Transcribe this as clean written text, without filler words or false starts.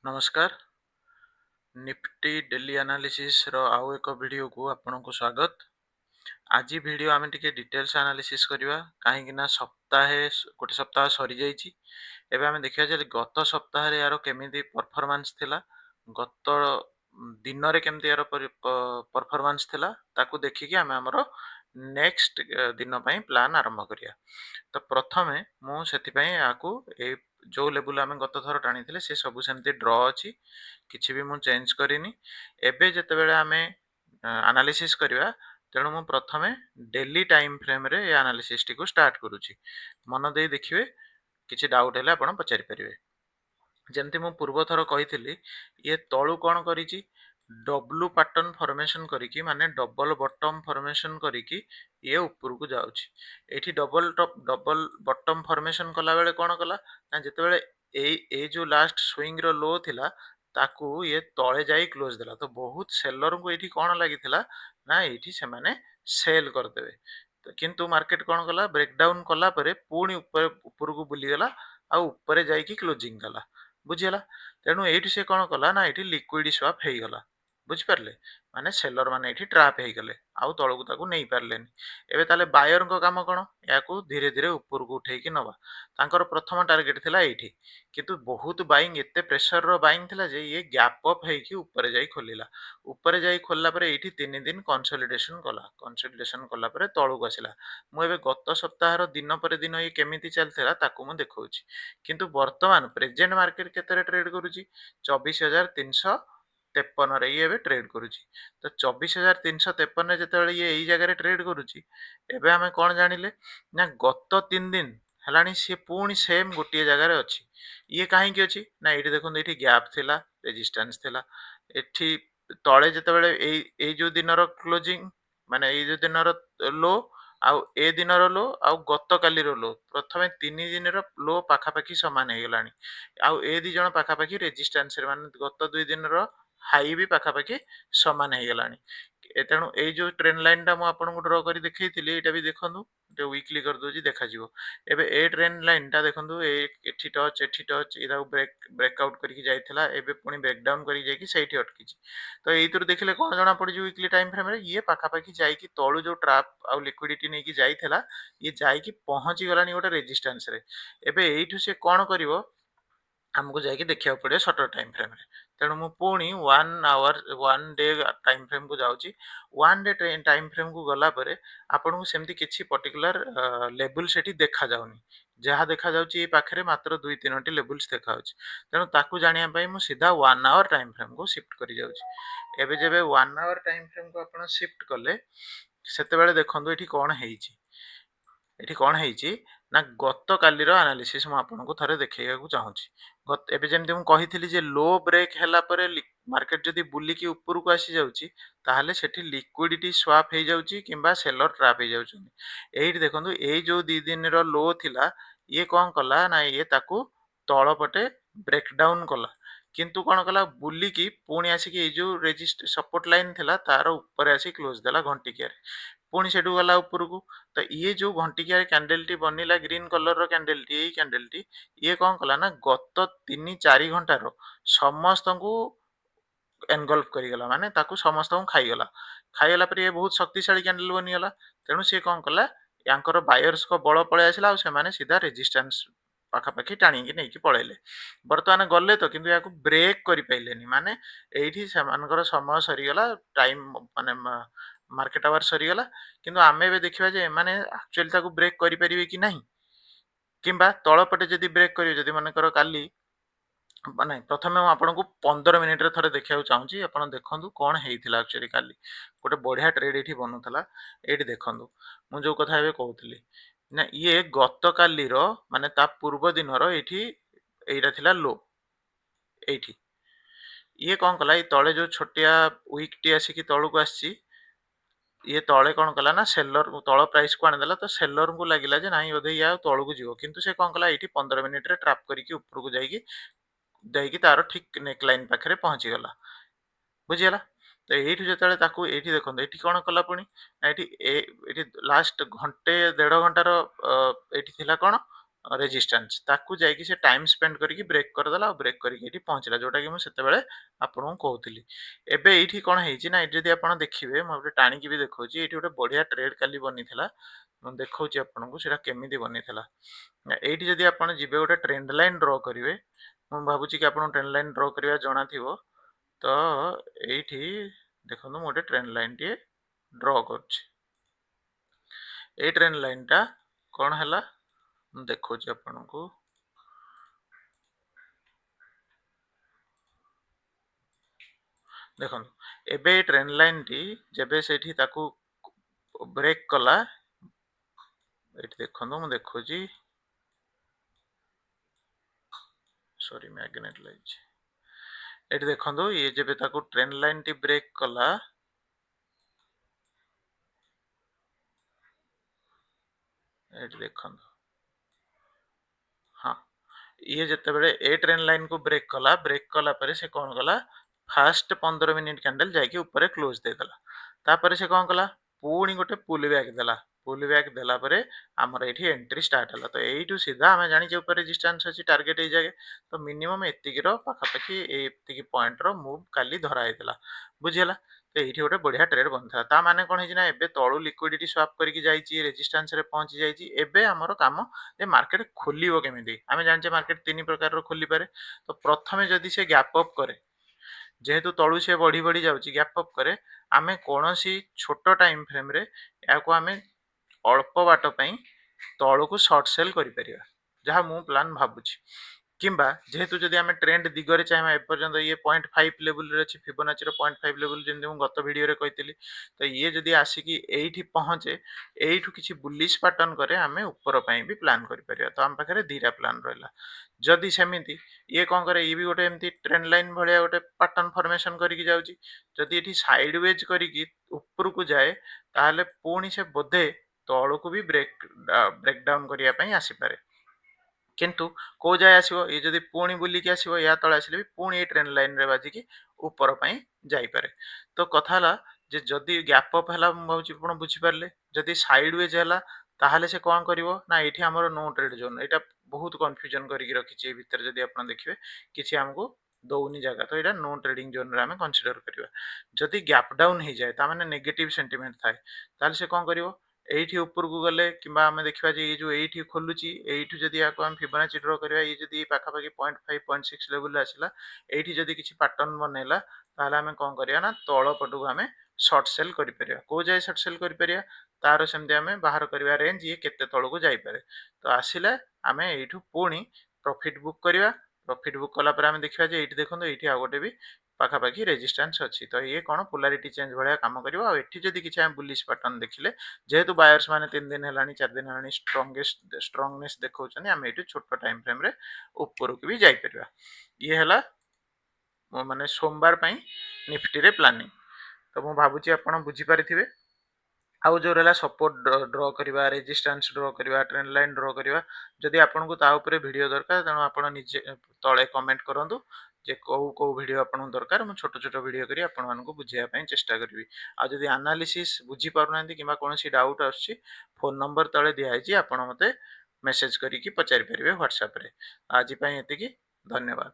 नमस्कार। Nifty daily analysis रो आउ एक वीडियो को आपन को स्वागत। आज वीडियो आमे टिके डिटेल्स एनालिसिस करबा काहेकि ना गोटे सप्ताह सरी जाईची। एबे आमे देखिया जे गत सप्ताह रे यारो केमिति परफॉर्मेंस थिला, गत दिन रे केमिति यारो परफॉर्मेंस थिला ताकू देखिकी आमे हमरो नेक्स्ट दिन पई प्लान आरंभ करिया। तो प्रथमे मु सेति पई आकू ए जो लेवल आमे गत थर टाणी थिले से सब सेमति ड्रॉ अछि, किछि भी मु चेंज करिनी। एबे जते बेले आमे एनालिसिस करबा तेणु मु प्रथमे डेली टाइम फ्रेम रे ए एनालिसिस टी को स्टार्ट करूची। मन देई देखिबे, किछि डाउट हेले आपण पचारि परिबे। जेमति मु पूर्व थर कहिथिली, ये तळु कोन करिची, डब्लू पैटर्न फॉर्मेशन करिकी माने डबल बॉटम फॉर्मेशन करिकी ये ऊपर को जाउची। एठी डबल बॉटम फॉर्मेशन कला बेले कोन कला ना, जते बेले ए जो लास्ट स्विंग रो लो थिला ताकू ये तळे जाई क्लोज देला। तो बहुत सेलर को एठी कोन लागिथिला ना, एठी से माने सेल कर देबे। तो किंतु मार्केट कोन कला, ब्रेक डाउन कला परे पुणी ऊपर को बुली गला आ ऊपर जाई की क्लोजिंग कला। बुझियला। तेणु एठी से कोन कला ना, एठी लिक्विड स्वैप हेई गला। बुझि पारले, माने सेलर माने एठी ट्रैप हेई गले आउ तळकू ताकू नै पारलेनी। एबे ताले बायर को काम कोन, याकू धीरे धीरे ऊपर को उठेई की नबा। तांकर प्रथम टारगेट थिला एठी, किंतु बहुत बाइंग एते प्रेशर रो बाइंग थिला जे ये गैप अप हेई की ऊपर जाई खोलिला। ऊपर जाई खोलला परे एठी 3 दिन कंसोलिडेशन कला परे तळकू आसिला। मु एबे गत सप्ताह रो दिन पर दिन ये केमिति चलथिला ताकू मु देखौची। किंतु वर्तमान प्रेजेंट मार्केट केतरे ट्रेड करूची, 24,353 रे ये ट्रेड करूची। तो 24,353 रे जते ये एई जगह रे ट्रेड करूची, एबे हमें कोन जानिले ना, गत 3 दिन हलानी से पुणी सेम गोटे जगह रे अछि। ये काहे की अछि ना, एठी देखोन एठी गैप थिला, रेजिस्टेंस थिला। एठी तळे जते बेले एई जो दिन रो क्लोजिंग माने एई जो दिन रो लो आउ ए दिन रो लो आउ गत काली रो लो, प्रथमे 3 दिन रो लो पाखा पाखी समान हे गलानी। आउ ए दी जण पाखा पाखी रेजिस्टेंस रे माने गत 2 दिन रो हाई भी पाखा पाखी समान हे गलानी। तेणु ए जो ट्रेंड लाइन टा मु आपन को ड्रॉ करी देखैतिली, एटा भी देखंदु, ते वीकली कर दोजी देखा जिवो। एबे ए ट्रेंड लाइन टा देखंदु, एठी टच इरा ब्रेकआउट करिक जाइथिला। एबे पुनी ब्रेक डाउन करी जाई की सेठी अटकीची। तो एइतुर देखिले कोन जणा पड़ी जो वीकली टाइम फ्रेम रे ये पाखा पाखी जाई की तळु जो ट्रैप आउ लिक्विडिटी नै की जाइथिला, ये जाई की पहुंची गलानी गोटे रेजिस्टेंस रे। एबे एइठु से कोन करिवो, हमको जाके देखिया पड़े शॉर्टर टाइम फ्रेम रे। तेणु मु पुणी 1 आवर 1 डे टाइम फ्रेम को जाउची। 1 डे टाइम फ्रेम को गला परे आपन को सेमती किछि पर्टिकुलर लेवल सेठी देखा जाउनी। जहा देखा जाउची ए पाखरे मात्र 2-3 टी लेवल्स देखा होची। तेणु ताकू जानिया पई मु सीधा 1 आवर टाइम फ्रेम को शिफ्ट करी जाउची। एबे जेबे 1 आवर टाइम फ्रेम को आपण शिफ्ट कले, सेते बेले देखंदु एठी कोन हेइची। एठी कोन हेइची ना, गत काली रो एनालिसिस मु आपन को थरे देखैया को चाहूची। एबे जेमति मु कहिथिली जे लो ब्रेक हैला परे मार्केट जदी बुली की ऊपर को आसी जाउची, ताहले सेठी लिक्विडिटी स्वैप हे जाउची किंबा सेलर ट्रैप हे जाउची। एइठी देखंदु ए जो 2 दिन रो लो थिला, ये कोन कला ना, ये ताकू तळ पटे ब्रेक डाउन कला। किंतु कोन कला, बुली की पुणी आसी की ए जो सपोर्ट लाइन थिला तार ऊपर आसी क्लोज देला घंटिकिया रे। पुणी सेठू गला ऊपर को। तो ये जो घंटिकिया कैंडल टी बनिला ग्रीन कलर रो कैंडल टी, ये कौन कला ना, गत 3-4 घंटा रो समस्त को एनगल्फ करी गला, माने ताकू समस्त को खाई गला। खाई गला पर ये बहुत शक्तिशाली कैंडल बनी गला। तेणु से कौन कला, यांकर बायर्स को बळ पळे आसिला आ से माने सीधा रेजिस्टेंस पाखा पाखी टाणी की नै की पळेले। वर्तमान गले तो किंतु याकू ब्रेक करि पाइलेनी, माने एइठी सेमानकर समय सरी गला, टाइम माने मार्केट आवर सरी गला। किंतु आमे बे देखिबा जे माने एक्चुअली ताकू ब्रेक करि परिबे कि नाही, किंबा तळ पटे जदी ब्रेक करिवे, जदी माने कर काली माने प्रथमे मु आपन को 15 मिनिट रे थरे देखिया चाहूची। आपन देखंदु कोन हेइथिला एक्चुअली काली। गोटे बढ़िया ट्रेड एठी बनुथला। एठी देखंदु मु जो कथा एबे कहउतली ना, ये गत काली रो माने ता पूर्व दिन रो एठी एइरा थिला लो। एठी ये कोन कला, ए तळे जो छोटिया वीक टी आसी की तळु को आसी, ये तळे कोन कला ना, सेलर तळ प्राइस को आनेदेला। तो सेलर को लागिला जे नाही बोधे या तळ को जिवो, किंतु से कोन कला एठी 15 मिनिट रे ट्रैप करिकी ऊपर को जाईकी तार ठीक नेक लाइन पाखरे पहुंची गला। बुझियला। तो एठी जतले ताकू एठी देखंदो, एठी कोन कला पुनी, एठी लास्ट घंटे 1.5 घंटा रो एठी थिला कोन रेजिस्टेंस ताकू जाइए से टाइम स्पेंड करके ब्रेक करदेला और ब्रेक करके ये पहुँचला जोटा कि मुझे आपको कहूली एबे ये कौन है जदि आप देखिए मुझे टाणी भी देखा ये गोटे बढ़िया ट्रेड काली बनी देखा आपको सीटा केमी बनी ये जदि आप जी गोटे ट्रेंड लाइन ड्र करेंगे मुझे भावुँ कि आपको ट्रेंड लाइन ड्र करवा जना थो तो ये देखो मुझे गोटे ट्रेंड लाइन टे ड्र कर ट्रेंड लाइन टा कौन है देखा आपण को देखो एबे ट्रेंड लाइन टी जबे से ब्रेक कला ये देखो मुझे देखो सॉरी मैग्नेट लाइज ये देखो ये जब ट्रेंड लाइन टी ब्रेक कला ये देखो हाँ ये जिते बड़े ए ट्रेंड लाइन को ब्रेक कला पर से कौन कला फास्ट 15 मिनिट कैंडल जाके ऊपर क्लोज देदेला तापर से कौन कला पुणी गोटे पुल बैक देला पुल बैक देला परे हमर एठी एंट्री स्टार्ट हला तो एठू सीधा हमें जानि जे ऊपर रेजिस्टेंस अछि टारगेट ए जागे तो मिनिमम एतिकी रो पाखापाखी एतिकी पॉइंट रो मूव काली धरा हेतला बुझियला तो एठी गोटे बढ़िया ट्रेड बनथा ता माने कोन हेछि ना एबे तळु लिक्विडिटी स्वैप करके जाईची रेजिस्टेंस रे पहुंची जाईची एबे हमर काम जे मार्केट खोलिबो केमिति आमे जानचे मार्केट तीन प्रकार रो खोली पारे तो प्रथमे जदि से गैप अप करे जेहेतु तळु से बढ़ी बढ़ी जाउची गैप अप करे आमे कोनोसी छोटो टाइम फ्रेम रे याको आमे अल्प बाट पई तळु को शॉर्ट सेल करि परिबा जहा मु प्लान भाबुची किंबा जेहेतु जदि आमे ट्रेंड दिगरे चाहे ए पर्यंत ये 0.5 लेवल रे अछि फिबोनाची रो 0.5 लेवल जेंति मु गत वीडियो रे कहितली तो ये जदि आसीकी एठी पहुंचे एठू किछि बुलिश पैटर्न करे आमे ऊपर पई भी प्लान करि परिया तो हम पाखरे दीरा प्लान रहला जदि सेमिति ये कौन करे ये भी गोटे एमती ट्रेंड लाइन भलिया गोटे पैटर्न फॉर्मेशन करके जाउची जदि एठी साइडवेज करके ऊपर को जाए ताहले पुणी से बोधे तळु को भी ब्रेक डाउन करिया पई आसी पारे किंतु को जाए आसीबो ये जदि पुणी बुलिकी आसीबो या तळे आसीले भी पुणी ए ट्रेंड लाइन रे बाजिकी ऊपर पई जाई पारे तो कथा हला जे जदि गैप अप हला भाउची आपण बुझी पारले जदि साइडवेज हला ताहले से कोन करिवो ना एठी हमरो नो ट्रेड जोन एटा बहुत कंफ्यूजन करके रखिछि ए भीतर जदि आपण देखिबे किछि हमको दौनी जगह तो एटा नो ट्रेडिंग जोन रे हमें कंसीडर करबा जदि गैप डाउन हो जाए ता माने नेगेटिव सेंटीमेंट थाए ताले से कोन करिवो एठी ऊपर को गले किबा हमें देखिबा जे ये जो एठी खोलुची एठी जदि याको हम फिबोनाची ड्रॉ करबा ये जदि पाखा पाखी 0.5 0.6 लेवल आसिला एठी जदि किछि पैटर्न बनेला ताले हमें कोन करिया ना तळ पटु को हमें शॉर्ट सेल करि परिया को जाय शॉर्ट सेल करि परिया तार सेमते हमें बाहर करबा रेंज ये केते तळ को जाई पारे तो आसिला हमें एठू पुणी प्रॉफिट बुक करबा प्रॉफिट बुक कला पर हमें देखिबा जे एठी देखंतो एठी आ गोटे भी पाखापाखी रेजिस्टेंस अच्छी तो ये कौन पोलारिटी चेंज भाया कम कर एठी जदि किछि हम बुलिश पैटर्न देखिले जेहेतु बायर्स माने 3 दिन हेलानी 4 दिन हेलानी स्ट्रांगनेस देखौछन हम एठी छोटो टाइम फ्रेम रे ऊपर को भी जाई परबा ये हला माने सोमवार पई निफ्टी रे प्लानिंग तो मु भाबुची आपण बुझी पारिथिबे आउ जो रहला सपोर्ट ड्रॉ करबा रेजिस्टेंस ड्रॉ करबा ट्रेंड लाइन ड्रॉ करबा जदि आपन को ता ऊपर वीडियो दरकार तनो आपण निजे तळे कमेंट करंतु जे को वीडियो आपन दरकार मु छोटो छोटो वीडियो करी आपन मान को बुझिया पई चेष्टा करबी आ जदि एनालिसिस बुझी पारुनांती किबा कोनोसी डाउट आछि फोन नंबर तळे दिया आइछि आपन मते मेसेज करी की पचारि परिबे WhatsApp रे आज पई एतिकी धन्यवाद।